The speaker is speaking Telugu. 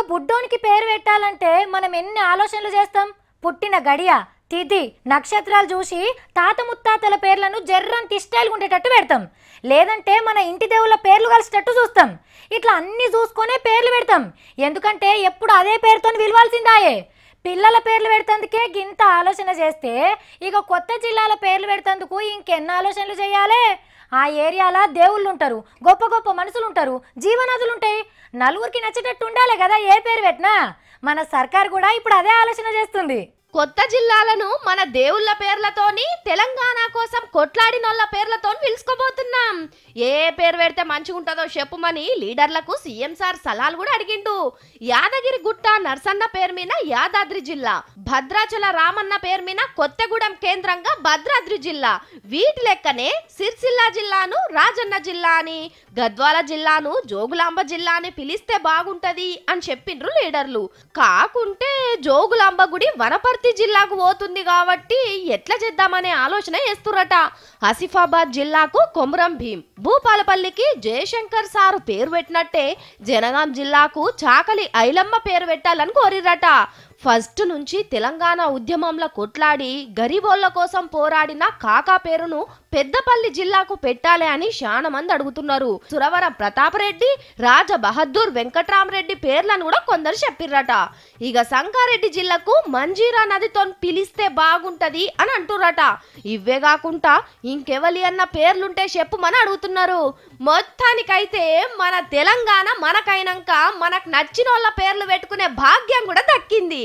బుడ్డోనికి పేరు పెట్టాలంటే మనం ఎన్ని ఆలోచనలు చేస్తాం. పుట్టిన గడియ, తిథి, నక్షత్రాలు చూసి తాత ముత్తాతల పేర్లను జర్రంత స్టైల్గా ఉండేటట్టు పెడతాం. లేదంటే మన ఇంటి దేవుళ్ళ పేర్లు కలిసేటట్టు చూస్తాం. ఇట్లా అన్ని చూసుకొనే పేర్లు పెడతాం. ఎందుకంటే ఎప్పుడు అదే పేరుతో పిలవాల్సిందాయే. పిల్లల పేర్లు పెడతందుకే గింత ఆలోచన చేస్తే ఇక కొత్త జిల్లాల పేర్లు పెడతందుకు ఇంకెన్ని ఆలోచనలు చేయాలి. ఆ ఏరియాలో దేవుళ్ళు ఉంటారు, గొప్ప గొప్ప మనుషులు ఉంటారు, జీవనదులు ఉంటాయి. నలుగురికి నచ్చేటట్టు ఉండాలి కదా ఏ పేరు పెట్టినా. మన సర్కార్ కూడా ఇప్పుడు అదే ఆలోచన చేస్తుంది. కొత్త జిల్లాలను మన దేవుళ్ళ పేర్లతోని, తెలంగాణ కోసం కొట్లాడినోళ్ళ పేర్లతో పిలుచుకోబోతున్నాం. ఏ పేరు పెడితే మంచిగా ఉంటుందో చెప్పుమని లీడర్లకు సీఎం సార్ సలహాలు కూడా అడిగిండు. యాదగిరి గుట్ట నర్సన్న పేరు మీద యాదాద్రి జిల్లా, భద్రాచల రామన్న పేరు మీద కొత్తగూడెం కేంద్రంగా భద్రాద్రి జిల్లా, వీటి లెక్కనే సిరిసిల్ల జిల్లాను రాజన్న జిల్లా అని, గద్వాల జిల్లాను జోగులాంబ జిల్లా అని పిలిస్తే బాగుంటది అని చెప్పిండ్రు లీడర్లు. కాకుంటే జోగులాంబ గుడి వనపర్తి జిల్లాకు పోతుంది కాబట్టి ఎట్లా చేద్దామనే ఆలోచన చేస్తురట. ఆసిఫాబాద్ జిల్లాకు కొమురం భీం, భూపాలపల్లికి జయశంకర్ సారు పేరు పెట్టినట్టే జనగాం జిల్లాకు చాకలి ఐలమ్మ పేరు పెట్టాలని కోరిరట. ఫస్ట్ నుంచి తెలంగాణ ఉద్యమంలో కొట్లాడి గరీబోళ్ల కోసం పోరాడిన కాకా పేరును పెద్దపల్లి జిల్లాకు పెట్టాలి అని చాలా మంది అడుగుతున్నారు. సురవరం ప్రతాపరెడ్డి, రాజ బహదూర్ వెంకట్రామరెడ్డి పేర్లను కూడా కొందరు చెప్పిర్రట. ఇక సంగారెడ్డి జిల్లాకు మంజీరా నదితో పిలిస్తే బాగుంటది అని అంటుర్రట. ఇవే కాకుండా ఇంకెవలి అన్న పేర్లుంటే చెప్పుమని అడుగుతున్నారు. మొత్తానికైతే మన తెలంగాణ మనకైనాక మనకు నచ్చిన వాళ్ళ పేర్లు పెట్టుకునే భాగ్యం కూడా దక్కింది.